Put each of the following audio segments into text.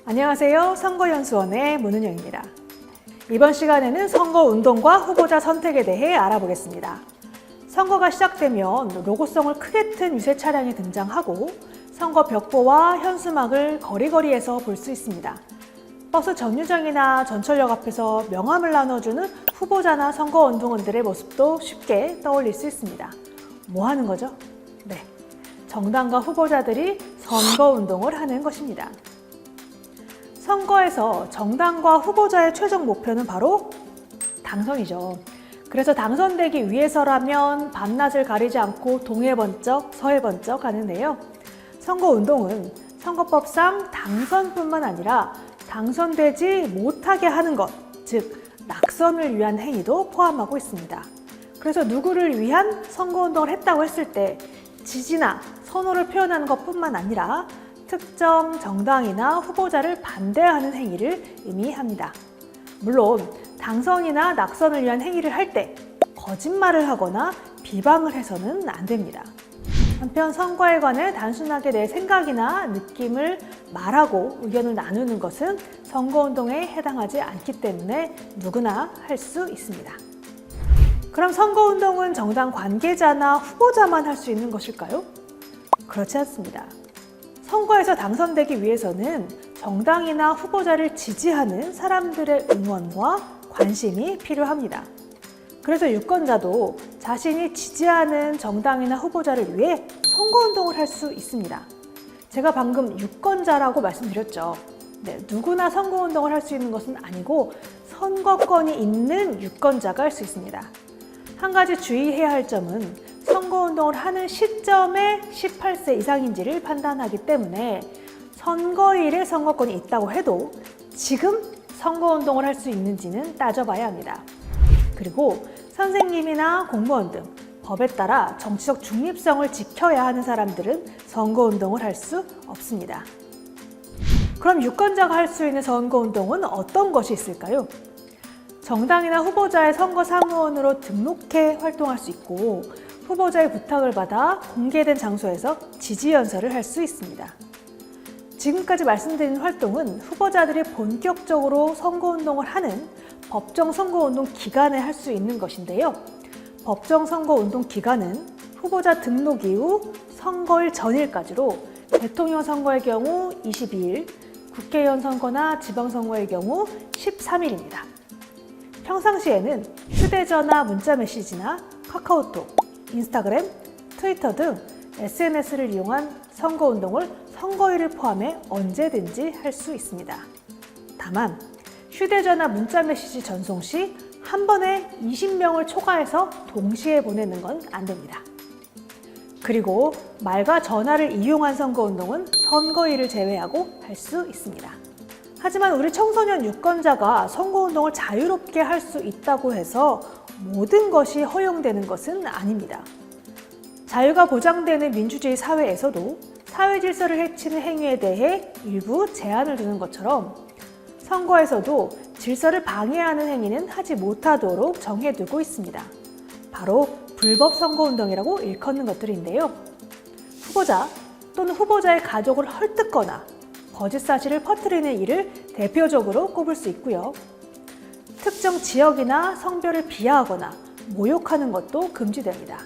안녕하세요. 선거연수원의 문은영입니다. 이번 시간에는 선거운동과 후보자 선택에 대해 알아보겠습니다. 선거가 시작되면 로고송을 크게 튼 유세 차량이 등장하고 선거 벽보와 현수막을 거리거리에서 볼 수 있습니다. 버스 정류장이나 전철역 앞에서 명함을 나눠주는 후보자나 선거운동원들의 모습도 쉽게 떠올릴 수 있습니다. 뭐 하는 거죠? 네, 정당과 후보자들이 선거운동을 하는 것입니다. 선거에서 정당과 후보자의 최종 목표는 바로 당선이죠. 그래서 당선되기 위해서라면 밤낮을 가리지 않고 동해 번쩍 서해 번쩍 하는데요. 선거운동은 선거법상 당선뿐만 아니라 당선되지 못하게 하는 것, 즉 낙선을 위한 행위도 포함하고 있습니다. 그래서 누구를 위한 선거운동을 했다고 했을 때 지지나 선호를 표현하는 것뿐만 아니라 특정 정당이나 후보자를 반대하는 행위를 의미합니다. 물론 당선이나 낙선을 위한 행위를 할 때 거짓말을 하거나 비방을 해서는 안 됩니다. 한편 선거에 관해 단순하게 내 생각이나 느낌을 말하고 의견을 나누는 것은 선거운동에 해당하지 않기 때문에 누구나 할 수 있습니다. 그럼 선거운동은 정당 관계자나 후보자만 할 수 있는 것일까요? 그렇지 않습니다. 선거에서 당선되기 위해서는 정당이나 후보자를 지지하는 사람들의 응원과 관심이 필요합니다. 그래서 유권자도 자신이 지지하는 정당이나 후보자를 위해 선거운동을 할 수 있습니다. 제가 방금 유권자라고 말씀드렸죠. 네, 누구나 선거운동을 할 수 있는 것은 아니고 선거권이 있는 유권자가 할 수 있습니다. 한 가지 주의해야 할 점은 선거운동을 하는 시점에 18세 이상인지를 판단하기 때문에 선거일에 선거권이 있다고 해도 지금 선거운동을 할 수 있는지는 따져봐야 합니다. 그리고 선생님이나 공무원 등 법에 따라 정치적 중립성을 지켜야 하는 사람들은 선거운동을 할 수 없습니다. 그럼 유권자가 할 수 있는 선거운동은 어떤 것이 있을까요? 정당이나 후보자의 선거사무원으로 등록해 활동할 수 있고 후보자의 부탁을 받아 공개된 장소에서 지지연설을 할 수 있습니다. 지금까지 말씀드린 활동은 후보자들이 본격적으로 선거운동을 하는 법정 선거운동 기간에 할 수 있는 것인데요. 법정 선거운동 기간은 후보자 등록 이후 선거일 전일까지로 대통령 선거의 경우 22일, 국회의원 선거나 지방선거의 경우 13일입니다. 평상시에는 휴대전화 문자메시지나 카카오톡, 인스타그램, 트위터 등 SNS를 이용한 선거운동을 선거일을 포함해 언제든지 할 수 있습니다. 다만 휴대전화 문자메시지 전송 시 한 번에 20명을 초과해서 동시에 보내는 건 안 됩니다. 그리고 말과 전화를 이용한 선거운동은 선거일을 제외하고 할 수 있습니다. 하지만 우리 청소년 유권자가 선거운동을 자유롭게 할 수 있다고 해서 모든 것이 허용되는 것은 아닙니다. 자유가 보장되는 민주주의 사회에서도 사회 질서를 해치는 행위에 대해 일부 제한을 두는 것처럼 선거에서도 질서를 방해하는 행위는 하지 못하도록 정해두고 있습니다. 바로 불법 선거운동이라고 일컫는 것들인데요. 후보자 또는 후보자의 가족을 헐뜯거나 거짓 사실을 퍼뜨리는 일을 대표적으로 꼽을 수 있고요. 특정 지역이나 성별을 비하하거나 모욕하는 것도 금지됩니다.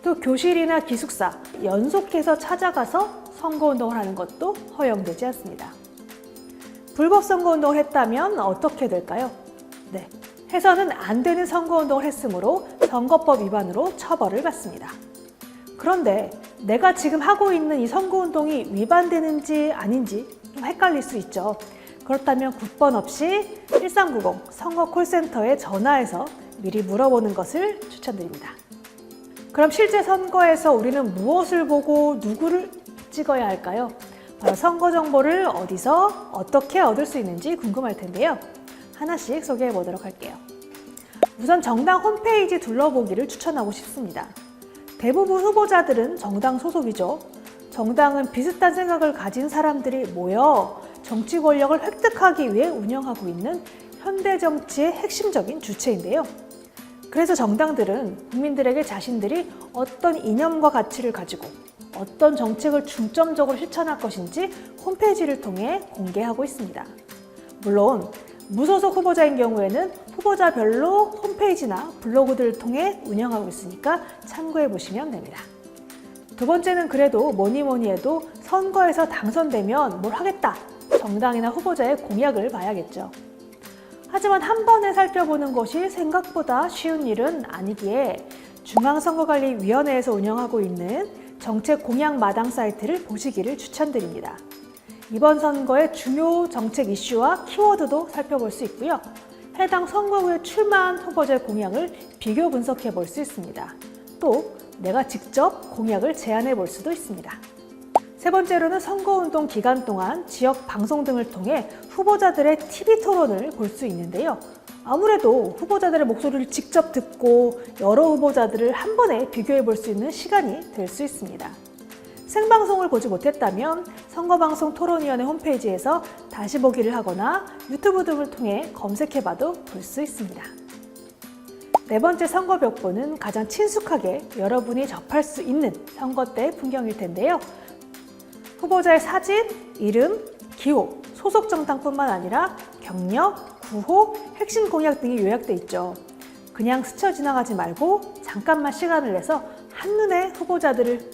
또 교실이나 기숙사, 연속해서 찾아가서 선거운동을 하는 것도 허용되지 않습니다. 불법 선거운동을 했다면 어떻게 될까요? 네, 해서는 안 되는 선거운동을 했으므로 선거법 위반으로 처벌을 받습니다. 그런데 내가 지금 하고 있는 이 선거운동이 위반되는지 아닌지 좀 헷갈릴 수 있죠. 그렇다면 국번 없이 1390 선거 콜센터에 전화해서 미리 물어보는 것을 추천드립니다. 그럼 실제 선거에서 우리는 무엇을 보고 누구를 찍어야 할까요? 바로 선거 정보를 어디서 어떻게 얻을 수 있는지 궁금할 텐데요. 하나씩 소개해 보도록 할게요. 우선 정당 홈페이지 둘러보기를 추천하고 싶습니다. 대부분 후보자들은 정당 소속이죠. 정당은 비슷한 생각을 가진 사람들이 모여 정치 권력을 획득하기 위해 운영하고 있는 현대 정치의 핵심적인 주체인데요. 그래서 정당들은 국민들에게 자신들이 어떤 이념과 가치를 가지고 어떤 정책을 중점적으로 실천할 것인지 홈페이지를 통해 공개하고 있습니다. 물론 무소속 후보자인 경우에는 후보자별로 홈페이지나 블로그들을 통해 운영하고 있으니까 참고해 보시면 됩니다. 두 번째는 그래도 뭐니 해도 선거에서 당선되면 뭘 하겠다. 정당이나 후보자의 공약을 봐야겠죠. 하지만 한 번에 살펴보는 것이 생각보다 쉬운 일은 아니기에 중앙선거관리위원회에서 운영하고 있는 정책 공약 마당 사이트를 보시기를 추천드립니다. 이번 선거의 주요 정책 이슈와 키워드도 살펴볼 수 있고요. 해당 선거구에 출마한 후보자의 공약을 비교 분석해 볼 수 있습니다. 또 내가 직접 공약을 제안해 볼 수도 있습니다. 세 번째로는 선거운동 기간 동안 지역 방송 등을 통해 후보자들의 TV 토론을 볼 수 있는데요. 아무래도 후보자들의 목소리를 직접 듣고 여러 후보자들을 한 번에 비교해 볼 수 있는 시간이 될 수 있습니다. 생방송을 보지 못했다면 선거방송토론위원회 홈페이지에서 다시 보기를 하거나 유튜브 등을 통해 검색해봐도 볼 수 있습니다. 네 번째 선거벽보는 가장 친숙하게 여러분이 접할 수 있는 선거 때 풍경일 텐데요. 후보자의 사진, 이름, 기호, 소속 정당뿐만 아니라 경력, 구호, 핵심 공약 등이 요약돼 있죠. 그냥 스쳐 지나가지 말고 잠깐만 시간을 내서 한눈에 후보자들을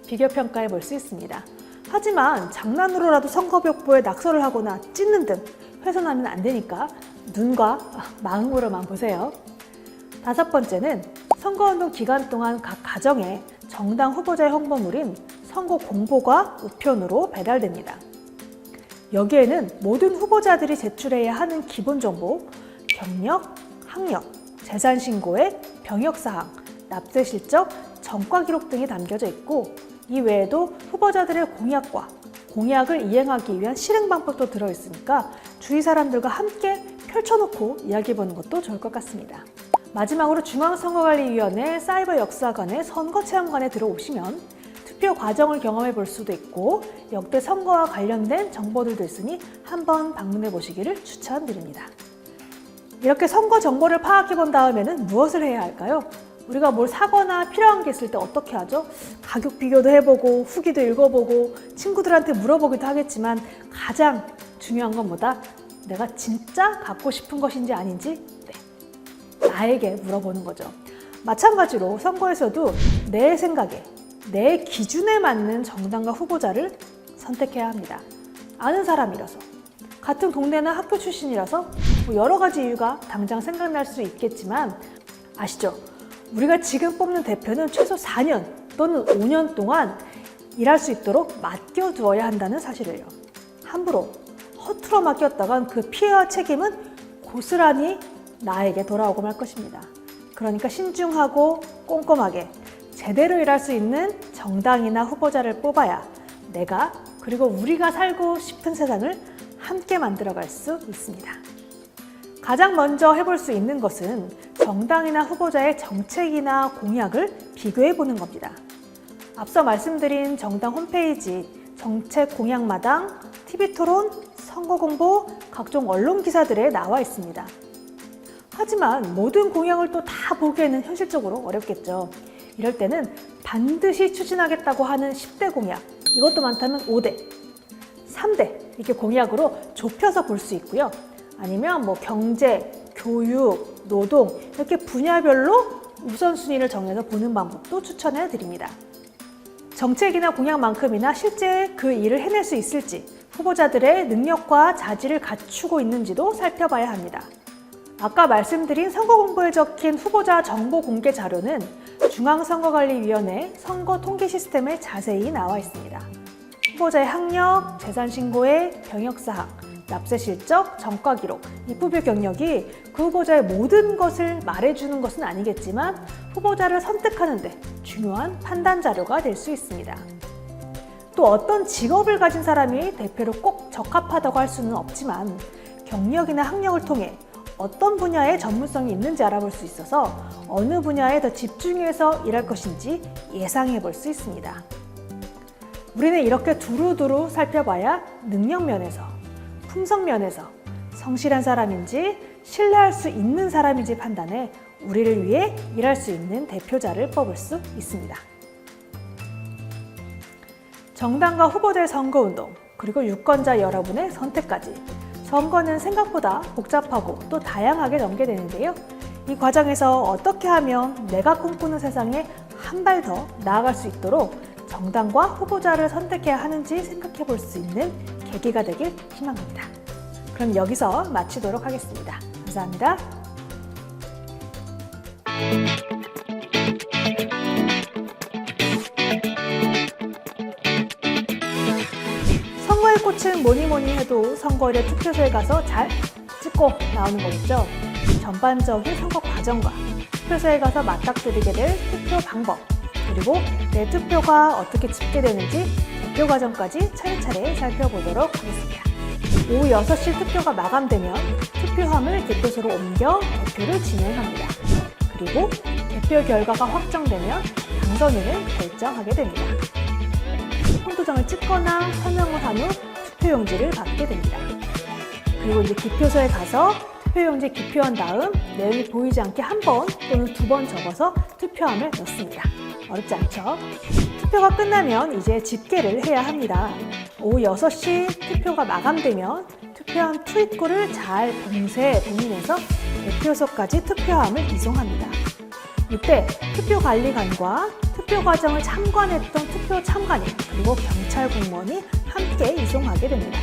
비교 평가해 볼 수 있습니다. 하지만 장난으로라도 선거벽보에 낙서를 하거나 찢는 등 훼손하면 안 되니까 눈과 마음으로만 보세요. 다섯 번째는 선거운동 기간 동안 각 가정에 정당 후보자의 홍보물인 선거 공보가 우편으로 배달됩니다. 여기에는 모든 후보자들이 제출해야 하는 기본 정보, 경력, 학력, 재산 신고의 병역사항, 납세 실적, 전과 기록 등이 담겨져 있고 이 외에도 후보자들의 공약과 공약을 이행하기 위한 실행 방법도 들어있으니까 주위 사람들과 함께 펼쳐놓고 이야기해보는 것도 좋을 것 같습니다. 마지막으로 중앙선거관리위원회 사이버 역사관의 선거체험관에 들어오시면 투표 과정을 경험해 볼 수도 있고 역대 선거와 관련된 정보들도 있으니 한번 방문해 보시기를 추천드립니다. 이렇게 선거 정보를 파악해 본 다음에는 무엇을 해야 할까요? 우리가 뭘 사거나 필요한 게 있을 때 어떻게 하죠? 가격 비교도 해보고 후기도 읽어보고 친구들한테 물어보기도 하겠지만 가장 중요한 건 뭐다? 내가 진짜 갖고 싶은 것인지 아닌지 나에게 물어보는 거죠. 마찬가지로 선거에서도 내 생각에, 내 기준에 맞는 정당과 후보자를 선택해야 합니다. 아는 사람이라서, 같은 동네나 학교 출신이라서 여러 가지 이유가 당장 생각날 수 있겠지만 아시죠? 우리가 지금 뽑는 대표는 최소 4년 또는 5년 동안 일할 수 있도록 맡겨두어야 한다는 사실이에요. 함부로 허투루 맡겼다간 그 피해와 책임은 고스란히 나에게 돌아오고 말 것입니다. 그러니까 신중하고 꼼꼼하게 제대로 일할 수 있는 정당이나 후보자를 뽑아야 내가 그리고 우리가 살고 싶은 세상을 함께 만들어갈 수 있습니다. 가장 먼저 해볼 수 있는 것은 정당이나 후보자의 정책이나 공약을 비교해 보는 겁니다. 앞서 말씀드린 정당 홈페이지, 정책 공약마당, TV토론, 선거공보, 각종 언론 기사들에 나와 있습니다. 하지만 모든 공약을 또 다 보기에는 현실적으로 어렵겠죠. 이럴 때는 반드시 추진하겠다고 하는 10대 공약, 이것도 많다면 5대, 3대 이렇게 공약으로 좁혀서 볼 수 있고요. 아니면 경제, 교육, 노동 이렇게 분야별로 우선순위를 정해서 보는 방법도 추천해 드립니다. 정책이나 공약만큼이나 실제 그 일을 해낼 수 있을지 후보자들의 능력과 자질을 갖추고 있는지도 살펴봐야 합니다. 아까 말씀드린 선거공보에 적힌 후보자 정보 공개 자료는 중앙선거관리위원회 선거통계 시스템에 자세히 나와 있습니다. 후보자의 학력, 재산신고의 병역사항, 납세실적, 전과기록, 입후보 경력이 그 후보자의 모든 것을 말해주는 것은 아니겠지만 후보자를 선택하는 데 중요한 판단 자료가 될 수 있습니다. 또 어떤 직업을 가진 사람이 대표로 꼭 적합하다고 할 수는 없지만 경력이나 학력을 통해 어떤 분야에 전문성이 있는지 알아볼 수 있어서 어느 분야에 더 집중해서 일할 것인지 예상해 볼 수 있습니다. 우리는 이렇게 두루두루 살펴봐야 능력 면에서, 품성 면에서 성실한 사람인지 신뢰할 수 있는 사람인지 판단해 우리를 위해 일할 수 있는 대표자를 뽑을 수 있습니다. 정당과 후보자의 선거운동, 그리고 유권자 여러분의 선택까지. 선거는 생각보다 복잡하고 또 다양하게 전개되는데요. 이 과정에서 어떻게 하면 내가 꿈꾸는 세상에 한 발 더 나아갈 수 있도록 정당과 후보자를 선택해야 하는지 생각해 볼 수 있는 계기가 되길 희망합니다. 그럼 여기서 마치도록 하겠습니다. 감사합니다. 선거의 꽃은 뭐니 해도 선거일에 투표소에 가서 잘 찍고 나오는 거겠죠. 전반적인 선거 과정과 투표소에 가서 맞닥뜨리게 될 투표 방법, 그리고 내 투표가 어떻게 집계되는지 개표 과정까지 차례차례 살펴보도록 하겠습니다. 오후 6시 투표가 마감되면 투표함을 개표소로 옮겨 개표를 진행합니다. 그리고 개표 결과가 확정되면 당선인을 결정하게 됩니다. 홍도정을 찍거나 서명을 한 후 투표용지를 받게 됩니다. 그리고 이제 기표소에 가서 투표용지 기표한 다음 내용이 보이지 않게 한 번 또는 2번 적어서 투표함을 넣습니다. 어렵지 않죠? 투표가 끝나면 이제 집계를 해야 합니다. 오후 6시 투표가 마감되면 투표함 투입구를 잘 봉쇄 봉인해서 개표소까지 투표함을 이송합니다. 이때 투표관리관과 투표 과정을 참관했던 투표 참관인 그리고 경찰 공무원이 함께 이송하게 됩니다.